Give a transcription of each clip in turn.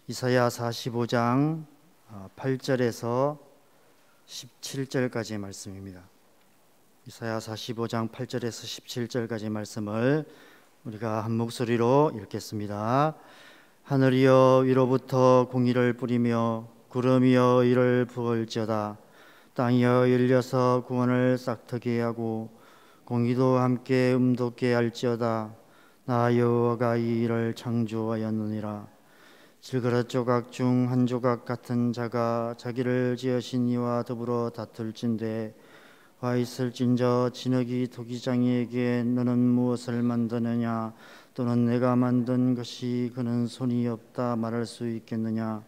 이사야 45장 8절에서 17절까지의 말씀입니다. 이사야 45장 8절에서 17절까지의 말씀을 우리가 한 목소리로 읽겠습니다. 하늘이여 위로부터 공의를 뿌리며 구름이여 의를 부을지어다. 땅이여 열려서 구원을 싹트게 하고 공의도 함께 음돋게 할지어다. 나 여호와가 이 일을 창조하였느니라. 질그릇 조각 중 한 조각 같은 자가 자기를 지으신 이와 더불어 다툴진대 와 있을진저 진흙이 토기장이에게 너는 무엇을 만드느냐 또는 내가 만든 것이 그는 손이 없다 말할 수 있겠느냐.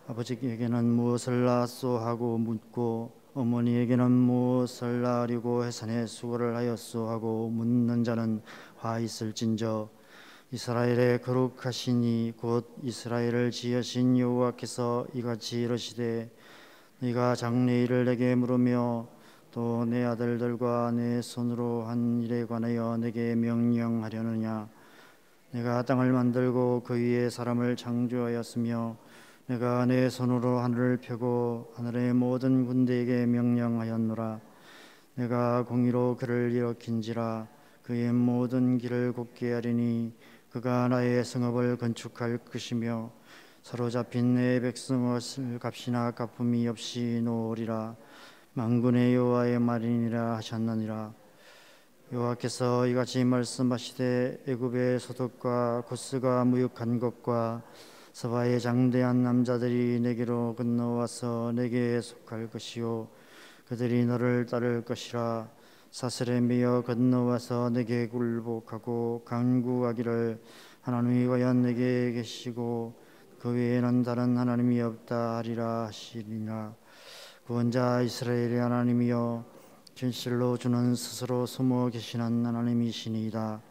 아버지에게는 무엇을 낳았소 하고 묻고 어머니에게는 무엇을 낳으려고 해산에 수고를 하였소 하고 묻는 자는 와 있을진저 이스라엘의 거룩하시니 곧 이스라엘을 지으신 여호와께서 이같이 이르시되 네가 장래일을 내게 물으며 또 내 아들들과 내 손으로 한 일에 관하여 내게 명령하려느냐. 내가 땅을 만들고 그 위에 사람을 창조하였으며 내가 내 손으로 하늘을 펴고 하늘의 모든 군대에게 명령하였노라. 내가 공의로 그를 일으킨지라. 그의 모든 길을 곱게 하리니 그가 나의 성읍을 건축할 것이며 사로잡힌 내 백성을 값이나 갚음이 없이 놓으리라. 만군의 여호와의 말이니라 하셨느니라. 여호와께서 이같이 말씀하시되 애굽의 소득과 고스가 무역한 것과 서바의 장대한 남자들이 내게로 건너와서 내게 속할 것이요 그들이 너를 따를 것이라. 사슬에 매여 건너와서 내게 굴복하고 간구하기를 하나님이 과연 내게 계시고 그 외에는 다른 하나님이 없다 하리라 하시리라. 구원자 이스라엘의 하나님이여 진실로 주는 스스로 숨어 계시는 하나님이시니이다.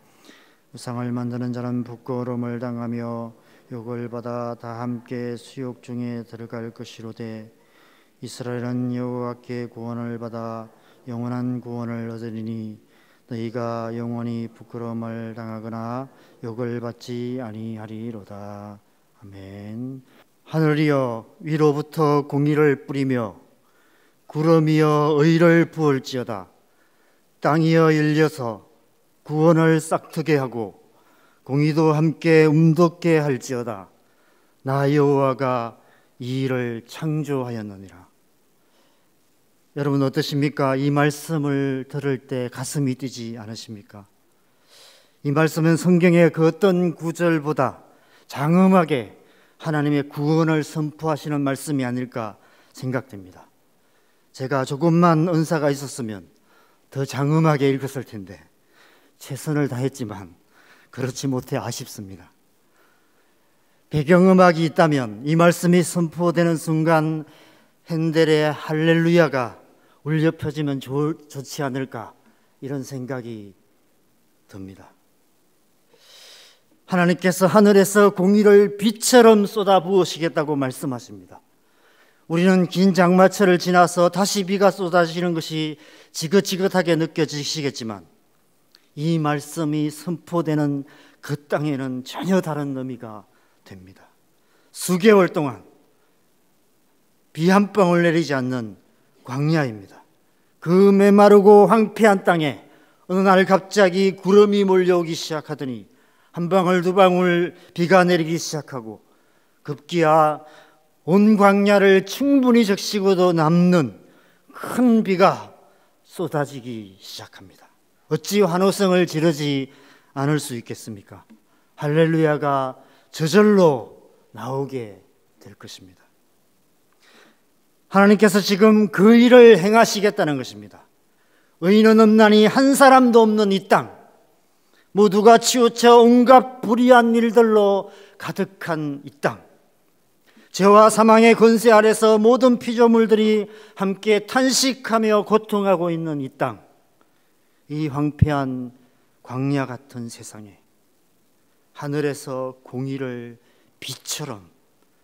우상을 만드는 자는 부끄러움을 당하며 욕을 받아 다 함께 수욕 중에 들어갈 것이로되 이스라엘은 여호와께 구원을 받아 영원한 구원을 얻으리니 너희가 영원히 부끄러움을 당하거나 욕을 받지 아니하리로다. 아멘. 하늘이여 위로부터 공의를 뿌리며 구름이여 의를 부을지어다. 땅이여 열려서 구원을 싹트게 하고 공의도 함께 음돋게 할지어다. 나 여호와가 이 일을 창조하였느니라. 여러분 어떠십니까? 이 말씀을 들을 때 가슴이 뛰지 않으십니까? 이 말씀은 성경의 그 어떤 구절보다 장엄하게 하나님의 구원을 선포하시는 말씀이 아닐까 생각됩니다. 제가 조금만 은사가 있었으면 더 장엄하게 읽었을 텐데 최선을 다했지만 그렇지 못해 아쉽습니다. 배경음악이 있다면 이 말씀이 선포되는 순간 핸델의 할렐루야가 울려 펴지면 좋지 않을까 이런 생각이 듭니다. 하나님께서 하늘에서 공의를 비처럼 쏟아부으시겠다고 말씀하십니다. 우리는 긴 장마철을 지나서 다시 비가 쏟아지는 것이 지긋지긋하게 느껴지시겠지만 이 말씀이 선포되는 그 땅에는 전혀 다른 의미가 됩니다. 수개월 동안 비 한 방울 내리지 않는 광야입니다. 그 메마르고 황폐한 땅에 어느 날 갑자기 구름이 몰려오기 시작하더니 한 방울 두 방울 비가 내리기 시작하고 급기야 온 광야를 충분히 적시고도 남는 큰 비가 쏟아지기 시작합니다. 어찌 환호성을 지르지 않을 수 있겠습니까? 할렐루야가 저절로 나오게 될 것입니다. 하나님께서 지금 그 일을 행하시겠다는 것입니다. 의인은 없나니 한 사람도 없는 이 땅, 모두가 치우쳐 온갖 불의한 일들로 가득한 이 땅, 죄와 사망의 권세 아래서 모든 피조물들이 함께 탄식하며 고통하고 있는 이 땅, 이 황폐한 광야 같은 세상에 하늘에서 공의를 비처럼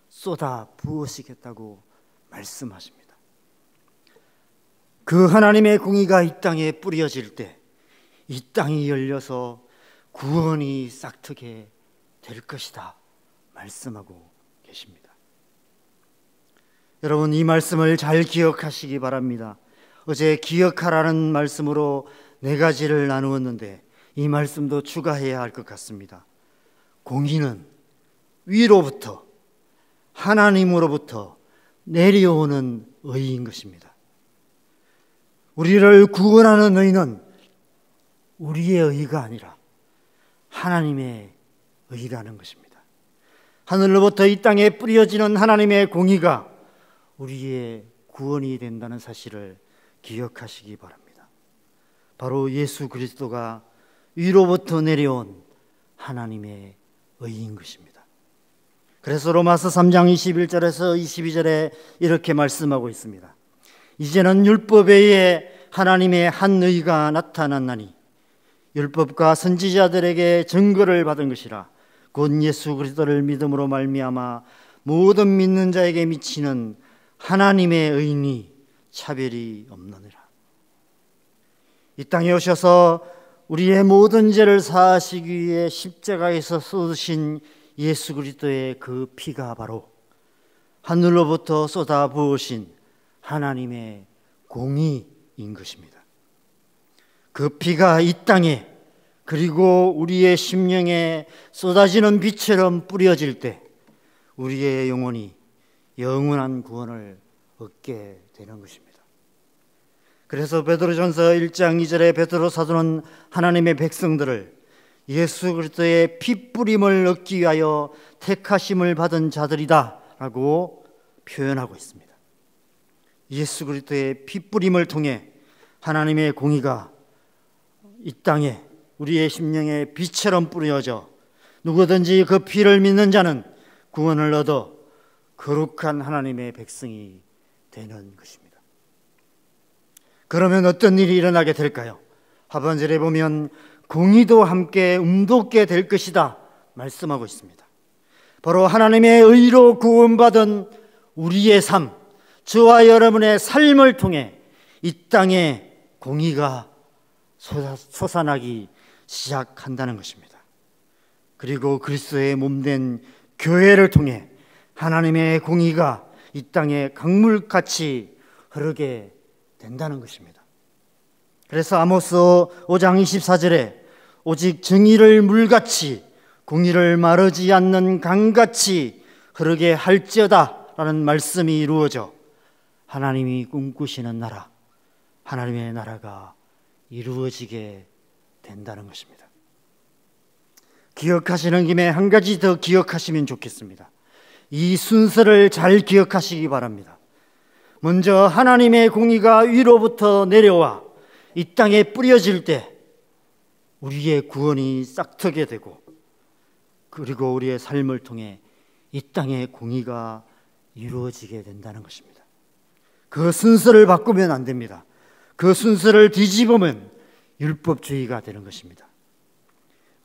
쏟아 부으시겠다고 말씀하십니다. 그 하나님의 공의가 이 땅에 뿌려질 때 이 땅이 열려서 구원이 싹트게 될 것이다 말씀하고 계십니다. 여러분, 이 말씀을 잘 기억하시기 바랍니다. 어제 기억하라는 말씀으로 4가지를 나누었는데 이 말씀도 추가해야 할 것 같습니다. 공의는 위로부터, 하나님으로부터 내려오는 의인 것입니다. 우리를 구원하는 의는 우리의 의가 아니라 하나님의 의라는 것입니다. 하늘로부터 이 땅에 뿌려지는 하나님의 공의가 우리의 구원이 된다는 사실을 기억하시기 바랍니다. 바로 예수 그리스도가 위로부터 내려온 하나님의 의인 것입니다. 그래서 로마서 3장 21절에서 22절에 이렇게 말씀하고 있습니다. 이제는 율법에 의해 하나님의 한 의가 나타났나니 율법과 선지자들에게 증거를 받은 것이라 곧 예수 그리스도를 믿음으로 말미암아 모든 믿는 자에게 미치는 하나님의 의인이 차별이 없느니라. 이 땅에 오셔서 우리의 모든 죄를 사하시기 위해 십자가에서 쏟으신 예수 그리스도의 그 피가 바로 하늘로부터 쏟아 부으신 하나님의 공의인 것입니다. 그 피가 이 땅에 그리고 우리의 심령에 쏟아지는 빛처럼 뿌려질 때 우리의 영혼이 영원한 구원을 얻게 되는 것입니다. 그래서 베드로전서 1장 2절에 베드로 사도는 하나님의 백성들을 예수 그리스도의 핏뿌림을 얻기 위하여 택하심을 받은 자들이다 라고 표현하고 있습니다. 예수 그리스도의 핏뿌림을 통해 하나님의 공의가 이 땅에 우리의 심령에 빛처럼 뿌려져 누구든지 그 피를 믿는 자는 구원을 얻어 거룩한 하나님의 백성이 되는 것입니다. 그러면 어떤 일이 일어나게 될까요? 하반절에 보면 공의도 함께 움돋게 될 것이다 말씀하고 있습니다. 바로 하나님의 의로 구원받은 우리의 삶, 저와 여러분의 삶을 통해 이 땅에 공의가 솟아나기 시작한다는 것입니다. 그리고 그리스도의 몸된 교회를 통해 하나님의 공의가 이 땅에 강물같이 흐르게 된다는 것입니다. 그래서 아모스 5장 24절에 오직 정의를 물같이 공의를 마르지 않는 강같이 흐르게 할지어다 라는 말씀이 이루어져 하나님이 꿈꾸시는 나라, 하나님의 나라가 이루어지게 된다는 것입니다. 기억하시는 김에 한 가지 더 기억하시면 좋겠습니다. 이 순서를 잘 기억하시기 바랍니다. 먼저 하나님의 공의가 위로부터 내려와 이 땅에 뿌려질 때 우리의 구원이 싹트게 되고 그리고 우리의 삶을 통해 이 땅의 공의가 이루어지게 된다는 것입니다. 그 순서를 바꾸면 안 됩니다. 그 순서를 뒤집으면 율법주의가 되는 것입니다.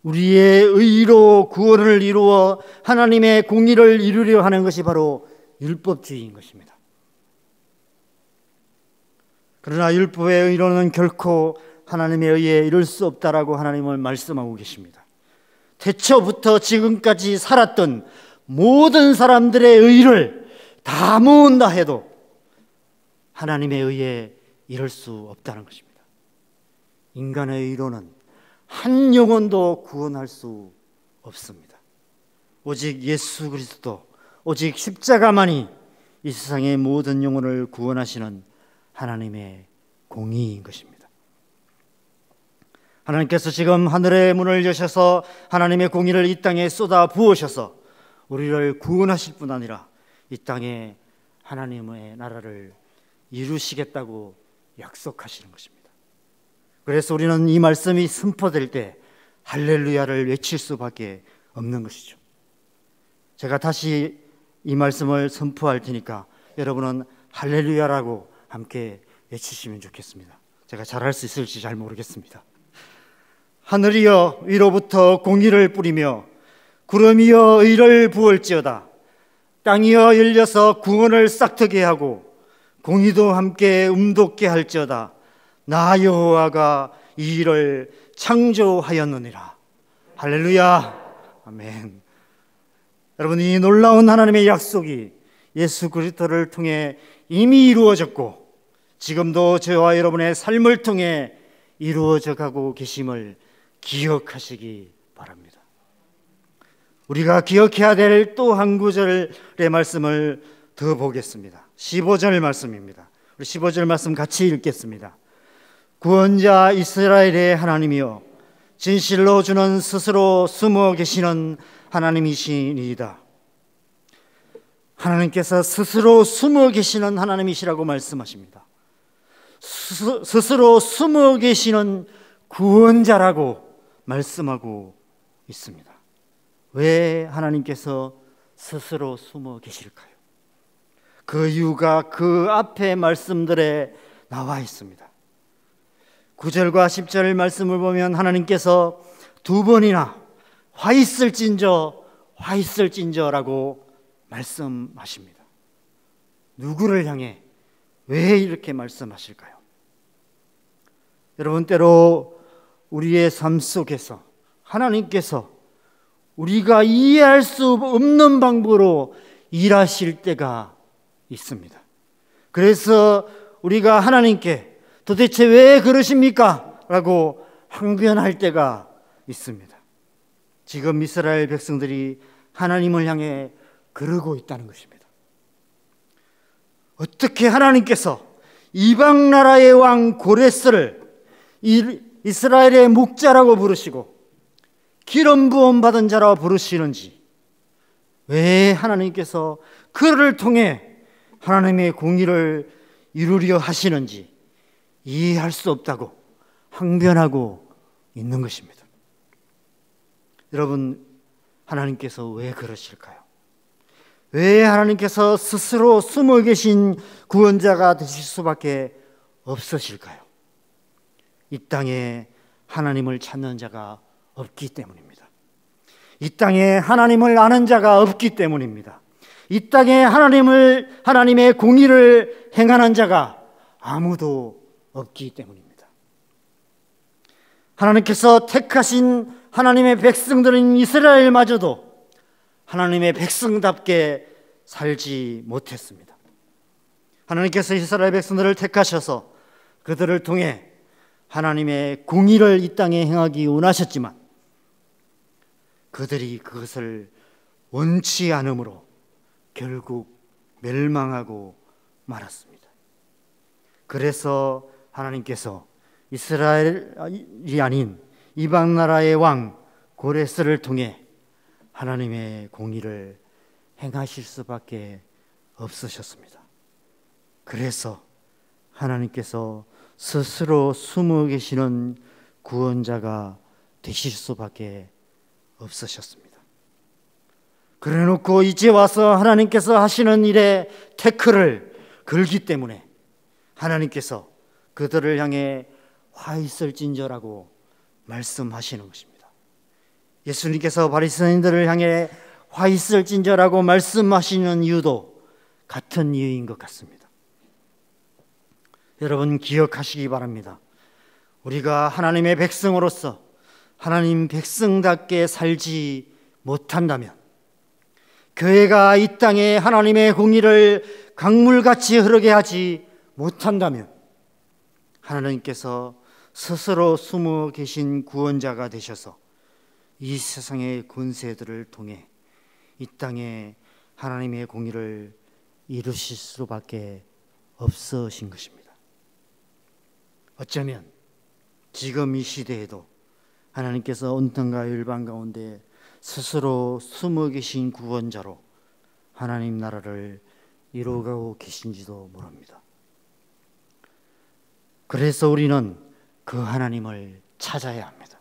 우리의 의로 구원을 이루어 하나님의 공의를 이루려 하는 것이 바로 율법주의인 것입니다. 그러나 율법의 의로는 결코 하나님의 의에 이룰 수 없다라고 하나님은 말씀하고 계십니다. 태초부터 지금까지 살았던 모든 사람들의 의를 다 모은다 해도 하나님의 의에 이룰 수 없다는 것입니다. 인간의 의로는 한 영혼도 구원할 수 없습니다. 오직 예수 그리스도, 오직 십자가만이 이 세상의 모든 영혼을 구원하시는 하나님의 공의인 것입니다. 하나님께서 지금 하늘의 문을 여셔서 하나님의 공의를 이 땅에 쏟아 부으셔서 우리를 구원하실 뿐 아니라 이 땅에 하나님의 나라를 이루시겠다고 약속하시는 것입니다. 그래서 우리는 이 말씀이 선포될 때 할렐루야를 외칠 수밖에 없는 것이죠. 제가 다시 이 말씀을 선포할 테니까 여러분은 할렐루야라고 함께 외치시면 좋겠습니다. 제가 잘할 수 있을지 잘 모르겠습니다. 하늘이여 위로부터 공의를 뿌리며 구름이여 의를 부을지어다. 땅이여 열려서 구원을 싹트게 하고 공의도 함께 움돋게 할지어다. 나 여호와가 이 일을 창조하였느니라. 할렐루야. 아멘. 여러분, 이 놀라운 하나님의 약속이 예수 그리스도를 통해 이미 이루어졌고 지금도 저와 여러분의 삶을 통해 이루어져 가고 계심을 기억하시기 바랍니다. 우리가 기억해야 될 또 한 구절의 말씀을 더 보겠습니다. 15절 말씀입니다. 우리 15절 말씀 같이 읽겠습니다. 구원자 이스라엘의 하나님이여 진실로 주는 스스로 숨어 계시는 하나님이시니이다. 하나님께서 스스로 숨어 계시는 하나님이시라고 말씀하십니다. 스스로 숨어 계시는 구원자라고 말씀하고 있습니다. 왜 하나님께서 스스로 숨어 계실까요? 그 이유가 그 앞에 말씀들에 나와 있습니다. 9절과 10절 말씀을 보면 하나님께서 두 번이나 화 있을진저라고 말씀하십니다. 누구를 향해 왜 이렇게 말씀하실까요? 여러분, 때로 우리의 삶 속에서 하나님께서 우리가 이해할 수 없는 방법으로 일하실 때가 있습니다. 그래서 우리가 하나님께 도대체 왜 그러십니까? 라고 항변할 때가 있습니다. 지금 이스라엘 백성들이 하나님을 향해 그러고 있다는 것입니다. 어떻게 하나님께서 이방 나라의 왕 고레스를 이스라엘의 목자라고 부르시고 기름 부음 받은 자라고 부르시는지, 왜 하나님께서 그를 통해 하나님의 공의를 이루려 하시는지 이해할 수 없다고 항변하고 있는 것입니다. 여러분, 하나님께서 왜 그러실까요? 왜 하나님께서 스스로 숨어 계신 구원자가 되실 수밖에 없으실까요? 이 땅에 하나님을 찾는 자가 없기 때문입니다. 이 땅에 하나님을 아는 자가 없기 때문입니다. 이 땅에 하나님의 공의를 행하는 자가 아무도 없기 때문입니다. 하나님께서 택하신 하나님의 백성들인 이스라엘마저도 하나님의 백성답게 살지 못했습니다. 하나님께서 이스라엘 백성들을 택하셔서 그들을 통해 하나님의 공의를 이 땅에 행하기 원하셨지만 그들이 그것을 원치 않으므로 결국 멸망하고 말았습니다. 그래서 하나님께서 이스라엘이 아닌 이방 나라의 왕 고레스를 통해 하나님의 공의를 행하실 수밖에 없으셨습니다. 그래서 하나님께서 스스로 숨어 계시는 구원자가 되실 수밖에 없으셨습니다. 그래놓고 이제 와서 하나님께서 하시는 일에 태클을 걸기 때문에 하나님께서 그들을 향해 화 있을진저라고 말씀하시는 것입니다. 예수님께서 바리새인들을 향해 화 있을진저라고 말씀하시는 이유도 같은 이유인 것 같습니다. 여러분, 기억하시기 바랍니다. 우리가 하나님의 백성으로서 하나님 백성답게 살지 못한다면, 교회가 이 땅에 하나님의 공의를 강물같이 흐르게 하지 못한다면 하나님께서 스스로 숨어 계신 구원자가 되셔서 이 세상의 권세들을 통해 이 땅에 하나님의 공의를 이루실 수밖에 없으신 것입니다. 어쩌면 지금 이 시대에도 하나님께서 온 땅과 열방 가운데 스스로 숨어 계신 구원자로 하나님 나라를 이루어가고 계신지도 모릅니다. 그래서 우리는 그 하나님을 찾아야 합니다.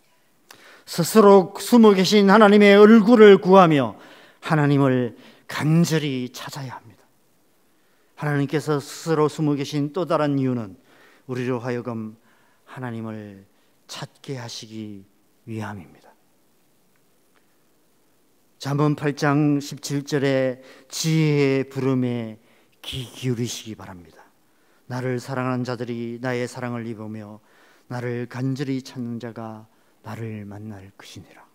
스스로 숨어 계신 하나님의 얼굴을 구하며 하나님을 간절히 찾아야 합니다. 하나님께서 스스로 숨어 계신 또 다른 이유는 우리로 하여금 하나님을 찾게 하시기 위함입니다. 잠언 8장 17절에 지혜의 부름에 귀 기울이시기 바랍니다. 나를 사랑하는 자들이 나의 사랑을 입으며 나를 간절히 찾는 자가 나를 만날 것이니라.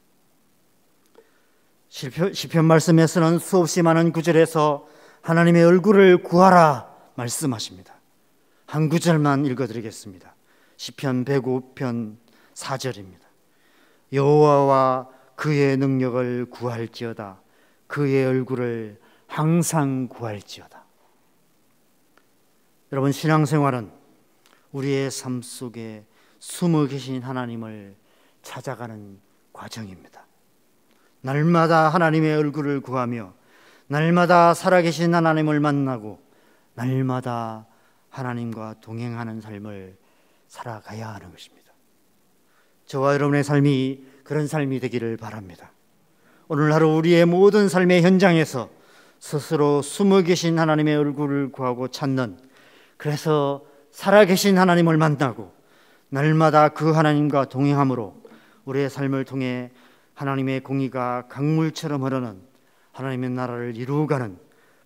시편 말씀에서는 수없이 많은 구절에서 하나님의 얼굴을 구하라 말씀하십니다. 한 구절만 읽어드리겠습니다. 시편 105편 4절입니다. 여호와와 그의 능력을 구할지어다. 그의 얼굴을 항상 구할지어다. 여러분, 신앙생활은 우리의 삶 속에 숨어 계신 하나님을 찾아가는 과정입니다. 날마다 하나님의 얼굴을 구하며 날마다 살아계신 하나님을 만나고 날마다 하나님과 동행하는 삶을 살아가야 하는 것입니다. 저와 여러분의 삶이 그런 삶이 되기를 바랍니다. 오늘 하루 우리의 모든 삶의 현장에서 스스로 숨어 계신 하나님의 얼굴을 구하고 찾는, 그래서 살아계신 하나님을 만나고 날마다 그 하나님과 동행함으로 우리의 삶을 통해 하나님의 공의가 강물처럼 흐르는 하나님의 나라를 이루어가는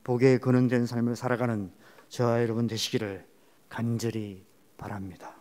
복에 근원된 삶을 살아가는 저와 여러분 되시기를 간절히 바랍니다.